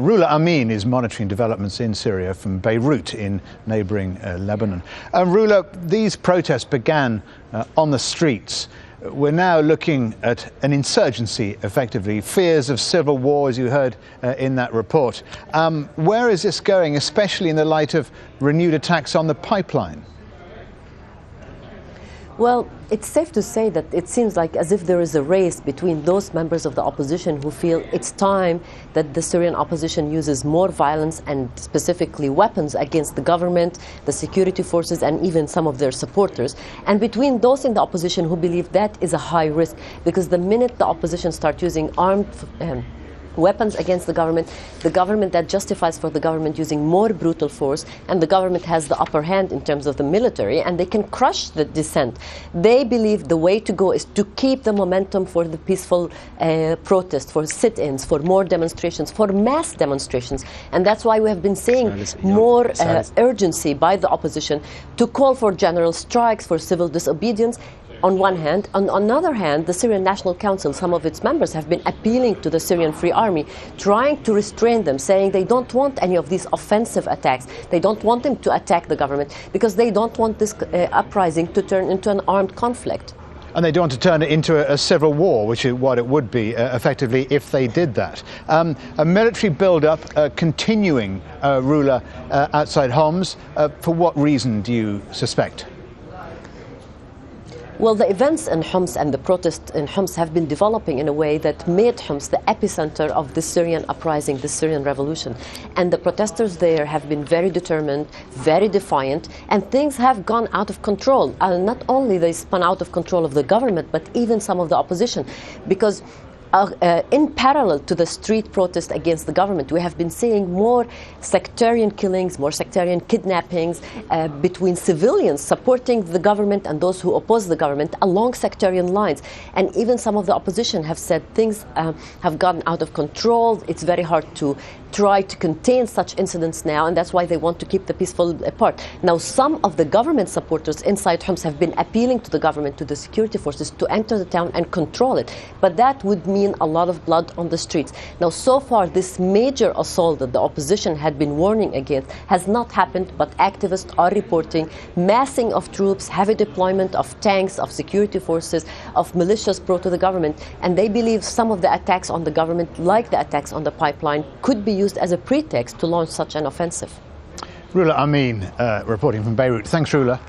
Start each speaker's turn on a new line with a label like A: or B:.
A: Rula Amin is monitoring developments in Syria from Beirut in neighbouring Lebanon. Rula, these protests began on the streets. We're now looking at an insurgency, effectively, fears of civil war, as you heard in that report. Where is this going, especially in the light of renewed attacks on the pipeline?
B: Well, it's safe to say that it seems like as if there is a race between those members of the opposition who feel it's time that the Syrian opposition uses more violence and specifically weapons against the government, the security forces, and even some of their supporters, and between those in the opposition who believe that is a high risk, because the minute the opposition start using armed weapons against the government that justifies for the government using more brutal force, and the government has the upper hand in terms of the military, and they can crush the dissent. They believe the way to go is to keep the momentum for the peaceful protest, for sit-ins, for more demonstrations, for mass demonstrations. And that's why we have been seeing more urgency by the opposition to call for general strikes, for civil disobedience. On one hand. On another hand, the Syrian National Council, some of its members have been appealing to the Syrian Free Army, trying to restrain them, saying they don't want any of these offensive attacks. They don't want them to attack the government because they don't want this uprising to turn into an armed conflict.
A: And they don't want to turn it into a civil war, which is what it would be, effectively, if they did that. A military build-up continuing, Rula, outside Homs. For what reason do you suspect?
B: Well, the events in Homs and the protests in Homs have been developing in a way that made Homs the epicenter of the Syrian uprising, the Syrian revolution. And the protesters there have been very determined, very defiant, and things have gone out of control. Not only they spun out of control of the government, but even some of the opposition, because in parallel to the street protest against the government, we have been seeing more sectarian killings, more sectarian kidnappings between civilians supporting the government and those who oppose the government along sectarian lines. And even some of the opposition have said things have gotten out of control. It's very hard to try to contain such incidents now, and that's why they want to keep the peaceful part. Now, some of the government supporters inside Homs have been appealing to the government, to the security forces, to enter the town and control it. But that would mean a lot of blood on the streets. Now, so far, this major assault that the opposition had been warning against has not happened, but activists are reporting massing of troops, heavy deployment of tanks, of security forces, of militias pro to the government, and they believe some of the attacks on the government, like the attacks on the pipeline, could be used as a pretext to launch such an offensive.
A: Rula Amin, reporting from Beirut. Thanks, Rula.